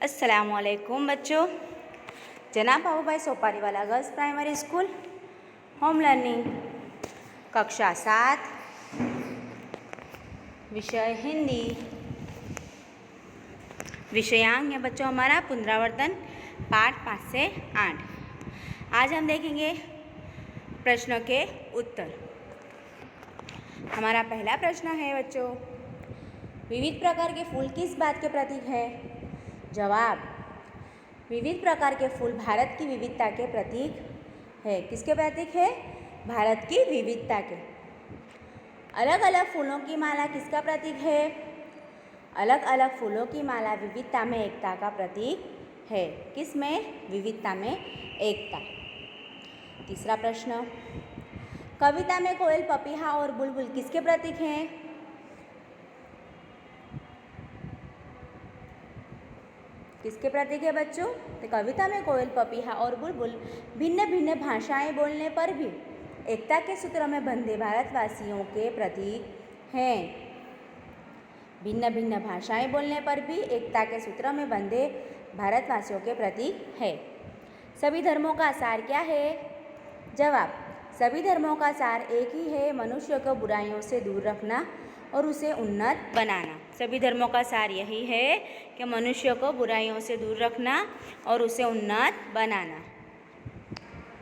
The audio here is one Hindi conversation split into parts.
अस्सलामुअलैकुम बच्चों। जनाब Babubhai Sopariwala girls primary school home learning कक्षा 7 विषय हिंदी विषयांक है बच्चों हमारा पुनरावर्तन पाठ 5 से 8। आज हम देखेंगे प्रश्नों के उत्तर। हमारा पहला प्रश्न है बच्चों, विविध प्रकार के फूल किस बात के प्रतीक है? जवाब, विविध प्रकार के फूल भारत की विविधता के प्रतीक है। किसके प्रतीक है? भारत की विविधता के। अलग अलग फूलों की माला किसका प्रतीक है? अलग अलग फूलों की माला विविधता में एकता का प्रतीक है। किस में? विविधता में एकता। तीसरा प्रश्न, कविता में कोयल, पपीहा और बुलबुल किसके प्रतीक हैं? किसके प्रतीक है बच्चों? तो कविता में कोयल, पपीहा और बुलबुल भिन्न भिन्न भाषाएं बोलने पर भी एकता के सूत्र में बंधे भारतवासियों के प्रतीक हैं। भिन्न भिन्न भाषाएं बोलने पर भी एकता के सूत्र में बंधे भारतवासियों के प्रतीक है। सभी धर्मों का सार क्या है? जवाब, सभी धर्मों का सार एक ही है, मनुष्य को बुराइयों से दूर रखना और उसे उन्नत बनाना। सभी धर्मों का सार यही है कि मनुष्य को बुराइयों से दूर रखना और उसे उन्नत बनाना।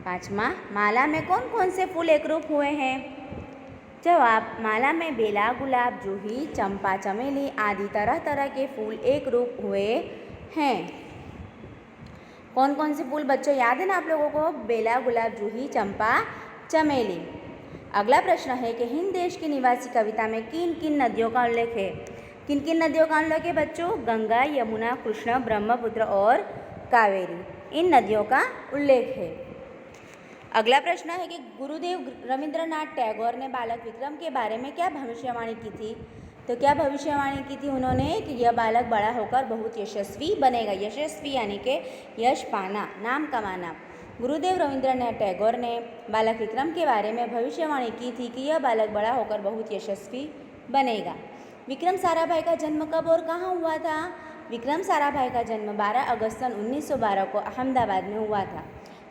पाँचवा, माला में कौन कौन से फूल एक रूप हुए हैं? जवाब, माला में बेला, गुलाब, जूही, चंपा, चमेली आदि तरह तरह के फूल एक रूप हुए हैं। कौन कौन से फूल बच्चों याद है ना आप लोगों को? बेला, गुलाब, जूही, चंपा, चमेली। अगला प्रश्न है कि हिंद देश की निवासी कविता में किन किन नदियों का उल्लेख है? किन किन नदियों का उल्लेख है बच्चों? गंगा, यमुना, कृष्ण, ब्रह्मपुत्र और कावेरी। इन नदियों का उल्लेख है। अगला प्रश्न है कि गुरुदेव रविंद्रनाथ टैगोर ने बालक विक्रम के बारे में क्या भविष्यवाणी की थी? तो क्या भविष्यवाणी की थी उन्होंने? कि यह बालक बड़ा होकर बहुत यशस्वी बनेगा। यशस्वी यानी कि यश पाना, नाम कमाना। गुरुदेव रविंद्रनाथ टैगोर ने बालक विक्रम के बारे में भविष्यवाणी की थी कि यह बालक बड़ा होकर बहुत यशस्वी बनेगा। विक्रम साराभाई का जन्म कब और कहाँ हुआ था? विक्रम साराभाई का जन्म 12 अगस्त सन 1912 को अहमदाबाद में हुआ था।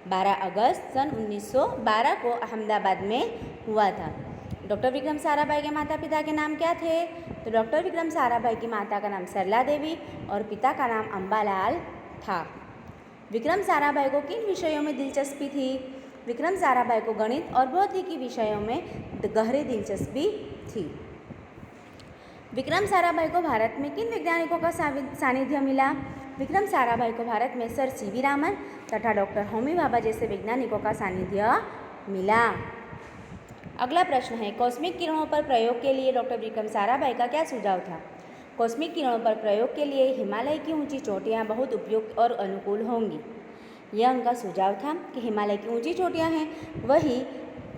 12 अगस्त सन 1912 को अहमदाबाद में हुआ था। डॉक्टर विक्रम साराभाई के माता पिता के नाम क्या थे? तो डॉक्टर विक्रम साराभाई की माता का नाम सरला देवी और पिता का नाम अंबालाल था। विक्रम साराभाई को किन विषयों में दिलचस्पी थी? विक्रम साराभाई को गणित और भौतिकी विषयों में गहरी दिलचस्पी थी। विक्रम साराभाई को भारत में किन वैज्ञानिकों का सानिध्य मिला? विक्रम साराभाई को भारत में सर सीवी रामन तथा डॉक्टर होमी भाभा जैसे वैज्ञानिकों का सानिध्य मिला। अगला प्रश्न है, कॉस्मिक किरणों पर प्रयोग के लिए डॉक्टर विक्रम साराभाई का क्या सुझाव था? कॉस्मिक किरणों पर प्रयोग के लिए हिमालय की ऊंची चोटियां बहुत उपयुक्त और अनुकूल होंगी। यह उनका सुझाव था कि हिमालय की ऊंची चोटियां हैं वही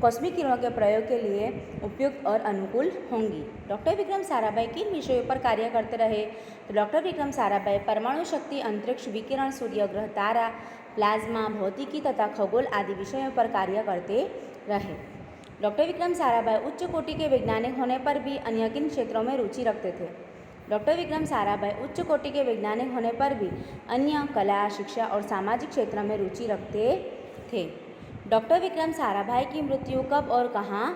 कॉस्मिक किरणों के प्रयोग के लिए उपयुक्त और अनुकूल होंगी। डॉक्टर विक्रम साराभाई किन विषयों पर कार्य करते रहे? तो डॉक्टर विक्रम साराभाई परमाणु शक्ति, अंतरिक्ष विकिरण, सूर्य ग्रह, तारा, प्लाज्मा, भौतिकी तथा खगोल आदि विषयों पर कार्य करते रहे। डॉक्टर विक्रम साराभाई उच्च कोटि के वैज्ञानिक होने पर भी अन्य किन क्षेत्रों में रुचि रखते थे? डॉक्टर विक्रम साराभाई उच्च कोटि के वैज्ञानिक होने पर भी अन्य कला, शिक्षा और सामाजिक क्षेत्र में रुचि रखते थे। डॉक्टर विक्रम साराभाई की मृत्यु कब और कहाँ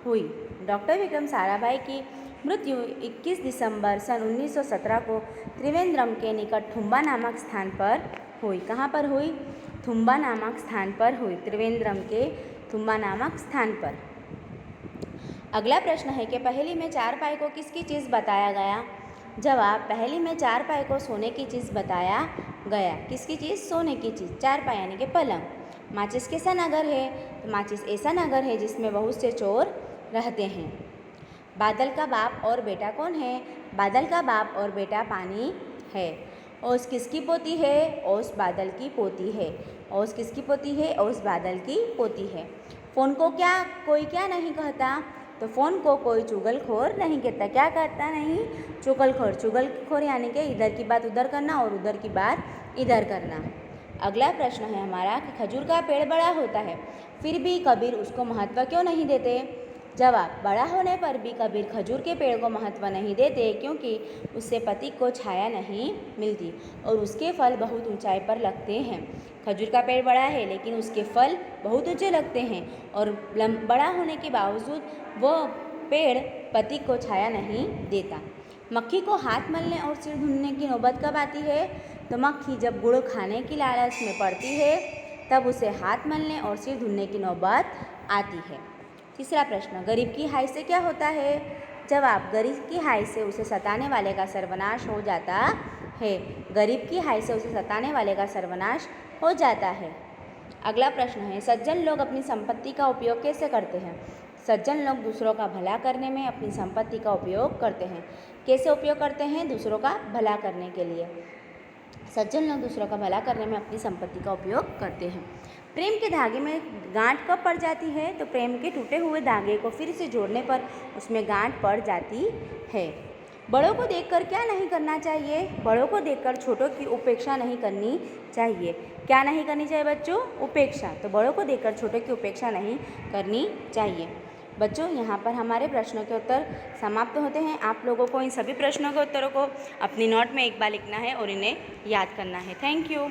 हुई? डॉक्टर विक्रम साराभाई की मृत्यु 21 दिसंबर सन 1917 को त्रिवेंद्रम के निकट थुम्बा नामक स्थान पर हुई। कहाँ पर हुई? थुम्बा नामक स्थान पर हुई। त्रिवेंद्रम के थुम्बा नामक स्थान पर। अगला प्रश्न है कि पहेली में चारपाई को किसकी चीज़ बताया गया? जवाब, पहेली में चारपाई को सोने की चीज़ बताया गया। किसकी चीज़? सोने की चीज़। चारपाई यानी कि पलंग। माचिस कैसा नगर है? तो माचिस ऐसा नगर है जिसमें बहुत से चोर रहते हैं। बादल का बाप और बेटा कौन है? बादल का बाप और बेटा पानी है। ओस किसकी पोती है? ओस बादल की पोती है। ओस किसकी पोती है? ओस बादल की पोती है। फ़ोन को कोई क्या नहीं कहता? तो फ़ोन को कोई चुगलखोर नहीं कहता। क्या कहता नहीं? चुगलखोर। चुगलखोर यानी कि इधर की बात उधर करना और उधर की बात इधर करना। अगला प्रश्न है हमारा कि खजूर का पेड़ बड़ा होता है फिर भी कबीर उसको महत्व क्यों नहीं देते? जवाब, बड़ा होने पर भी कबीर खजूर के पेड़ को महत्व नहीं देते क्योंकि उससे पति को छाया नहीं मिलती और उसके फल बहुत ऊंचाई पर लगते हैं। खजूर का पेड़ बड़ा है लेकिन उसके फल बहुत ऊंचे लगते हैं और बड़ा होने के बावजूद वो पेड़ पति को छाया नहीं देता। मक्खी को हाथ मलने और सिर धुलने की नौबत कब आती है? तो मक्खी जब गुड़ खाने की लालच में पड़ती है तब उसे हाथ मलने और सिर धुलने की नौबत आती है। तीसरा प्रश्न, गरीब की हाय से क्या होता है? जवाब, गरीब की हाय से उसे सताने वाले का सर्वनाश हो जाता है। गरीब की हाय से उसे सताने वाले का सर्वनाश हो जाता है। अगला प्रश्न है, सज्जन लोग अपनी संपत्ति का उपयोग कैसे करते हैं? सज्जन लोग दूसरों का भला करने में अपनी संपत्ति का उपयोग करते हैं। कैसे उपयोग करते हैं? दूसरों का भला करने के लिए सज्जन लोग दूसरों का भला करने में अपनी संपत्ति का उपयोग करते हैं। प्रेम के धागे में गांठ कब पड़ जाती है? तो प्रेम के टूटे हुए धागे को फिर से जोड़ने पर उसमें गांठ पड़ जाती है। बड़ों को देखकर क्या नहीं करना चाहिए? बड़ों को देखकर छोटों की उपेक्षा नहीं करनी चाहिए। क्या नहीं करनी चाहिए बच्चों? उपेक्षा। तो बड़ों को देखकर छोटों की उपेक्षा नहीं करनी चाहिए। बच्चों, यहाँ पर हमारे प्रश्नों के उत्तर समाप्त होते हैं। आप लोगों को इन सभी प्रश्नों के उत्तरों को अपनी नोट में एक बार लिखना है और इन्हें याद करना है। Thank you.